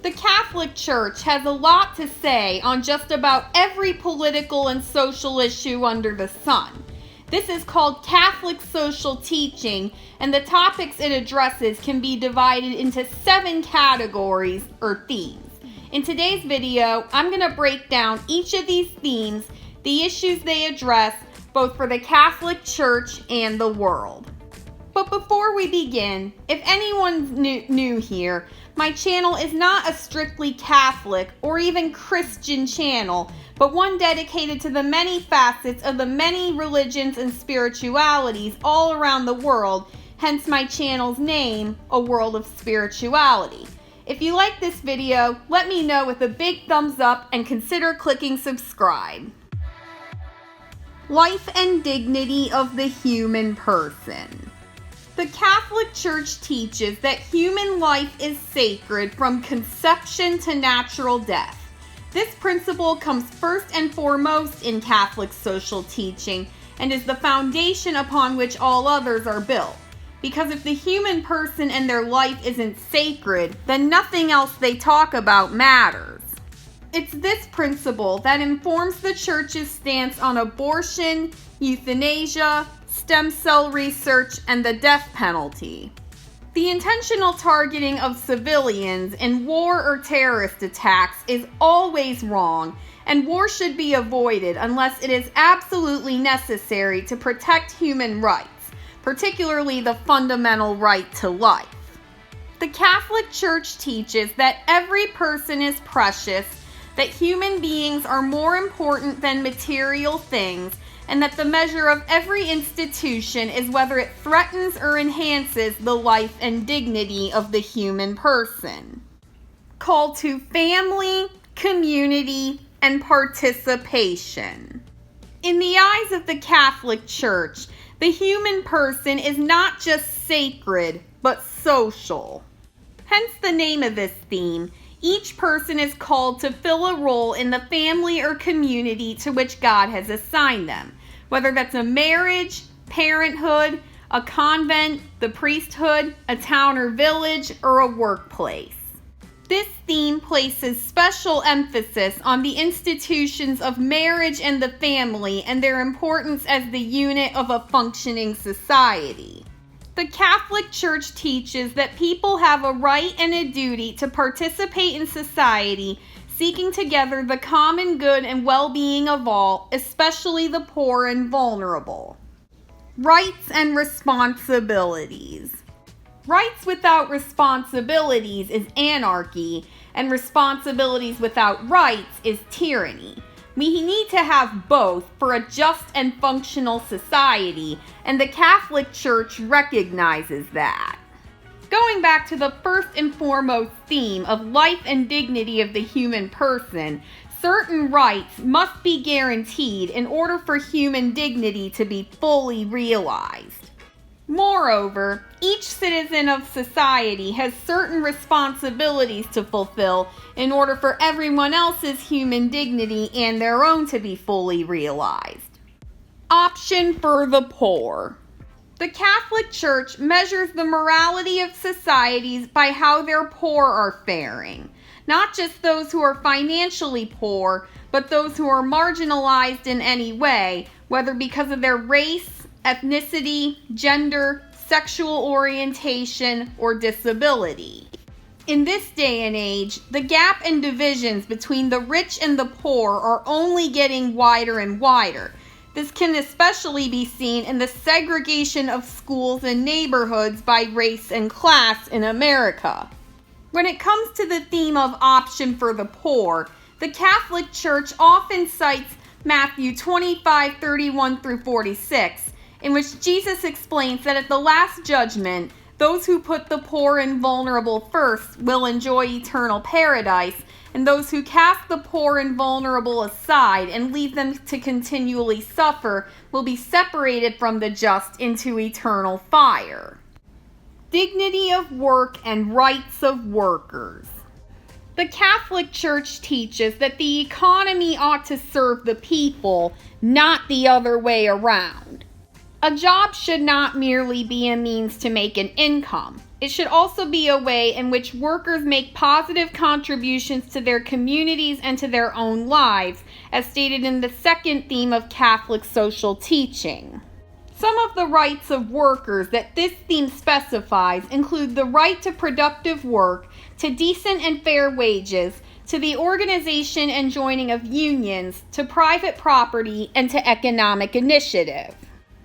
The Catholic Church has a lot to say on just about every political and social issue under the sun. This is called Catholic social teaching, and the topics it addresses can be divided into 7 categories or themes. In today's video, I'm going to break down each of these themes, the issues they address, both for the Catholic Church and the world. But before we begin, if anyone's new here, my channel is not a strictly Catholic or even Christian channel, but one dedicated to the many facets of the many religions and spiritualities all around the world, hence my channel's name, A World of Spirituality. If you like this video, let me know with a big thumbs up and consider clicking subscribe. Life and dignity of the human person. The Catholic Church teaches that human life is sacred from conception to natural death. This principle comes first and foremost in Catholic social teaching and is the foundation upon which all others are built. Because if the human person and their life isn't sacred, then nothing else they talk about matters. It's this principle that informs the Church's stance on abortion, euthanasia, stem cell research, and the death penalty. The intentional targeting of civilians in war or terrorist attacks is always wrong, and war should be avoided unless it is absolutely necessary to protect human rights, particularly the fundamental right to life. The Catholic Church teaches that every person is precious, that human beings are more important than material things, and that the measure of every institution is whether it threatens or enhances the life and dignity of the human person. Call to family, community, and participation. In the eyes of the Catholic Church, the human person is not just sacred, but social. Hence the name of this theme. Each person is called to fill a role in the family or community to which God has assigned them, whether that's a marriage, parenthood, a convent, the priesthood, a town or village, or a workplace. This theme places special emphasis on the institutions of marriage and the family and their importance as the unit of a functioning society. The Catholic Church teaches that people have a right and a duty to participate in society, seeking together the common good and well-being of all, especially the poor and vulnerable. Rights and responsibilities. Rights without responsibilities is anarchy, and responsibilities without rights is tyranny. We need to have both for a just and functional society, and the Catholic Church recognizes that. Going back to the first and foremost theme of life and dignity of the human person, certain rights must be guaranteed in order for human dignity to be fully realized. Moreover, each citizen of society has certain responsibilities to fulfill in order for everyone else's human dignity and their own to be fully realized. Option for the poor. The Catholic Church measures the morality of societies by how their poor are faring. Not just those who are financially poor, but those who are marginalized in any way, whether because of their race, ethnicity, gender, sexual orientation, or disability. In this day and age, the gap and divisions between the rich and the poor are only getting wider and wider. This can especially be seen in the segregation of schools and neighborhoods by race and class in America. When it comes to the theme of option for the poor, the Catholic Church often cites Matthew 25:31 through 46, in which Jesus explains that at the last judgment, those who put the poor and vulnerable first will enjoy eternal paradise, and those who cast the poor and vulnerable aside and leave them to continually suffer will be separated from the just into eternal fire. Dignity of work and rights of workers. The Catholic Church teaches that the economy ought to serve the people, not the other way around. A job should not merely be a means to make an income. It should also be a way in which workers make positive contributions to their communities and to their own lives, as stated in the second theme of Catholic social teaching. Some of the rights of workers that this theme specifies include the right to productive work, to decent and fair wages, to the organization and joining of unions, to private property, and to economic initiative.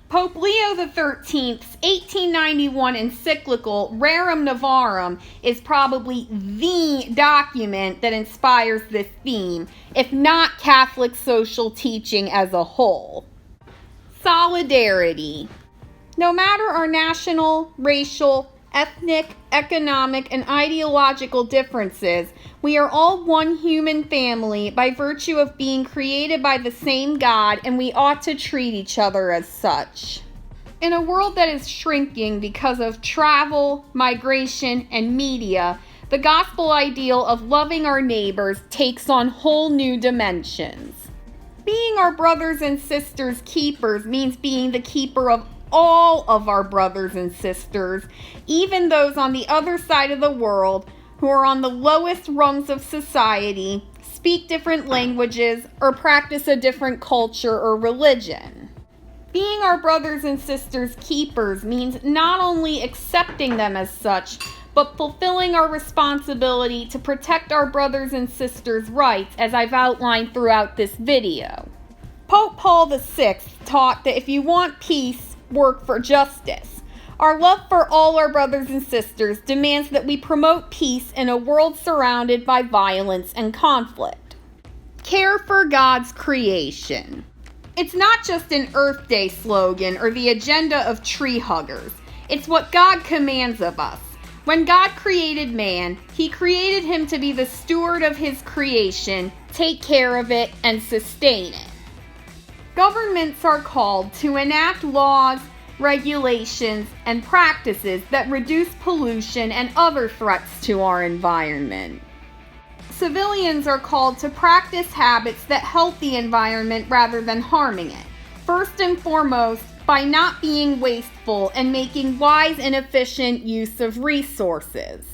Pope Leo XIII's 1891 encyclical Rerum Novarum is probably the document that inspires this theme, if not Catholic social teaching as a whole. Solidarity. No matter our national, racial, ethnic, economic, and ideological differences, we are all one human family by virtue of being created by the same God, and we ought to treat each other as such. In a world that is shrinking because of travel, migration, and media, the gospel ideal of loving our neighbors takes on whole new dimensions. Being our brothers and sisters' keepers means being the keeper of all of our brothers and sisters, even those on the other side of the world who are on the lowest rungs of society, speak different languages, or practice a different culture or religion. Being our brothers and sisters' keepers means not only accepting them as such, but fulfilling our responsibility to protect our brothers and sisters' rights, as I've outlined throughout this video. Pope Paul VI taught that if you want peace, work for justice. Our love for all our brothers and sisters demands that we promote peace in a world surrounded by violence and conflict. Care for God's creation. It's not just an Earth Day slogan or the agenda of tree huggers. It's what God commands of us. When God created man, He created him to be the steward of His creation, take care of it, and sustain it. Governments are called to enact laws, regulations, and practices that reduce pollution and other threats to our environment. Civilians are called to practice habits that help the environment rather than harming it. First and foremost, by not being wasteful and making wise and efficient use of resources.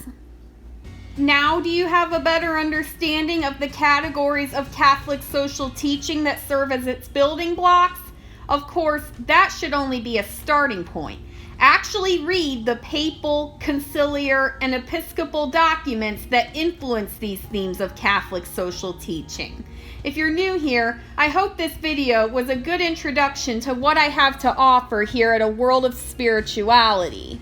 Now, do you have a better understanding of the categories of Catholic social teaching that serve as its building blocks? Of course, that should only be a starting point. Actually read the papal, conciliar, and episcopal documents that influence these themes of Catholic social teaching. If you're new here, I hope this video was a good introduction to what I have to offer here at A World of Spirituality.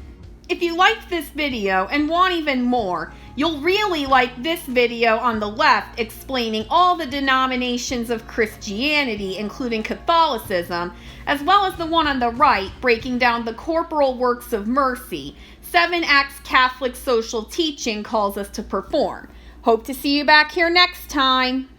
If you liked this video and want even more, you'll really like this video on the left explaining all the denominations of Christianity, including Catholicism, as well as the one on the right breaking down the corporal works of mercy, 7 acts Catholic social teaching calls us to perform. Hope to see you back here next time.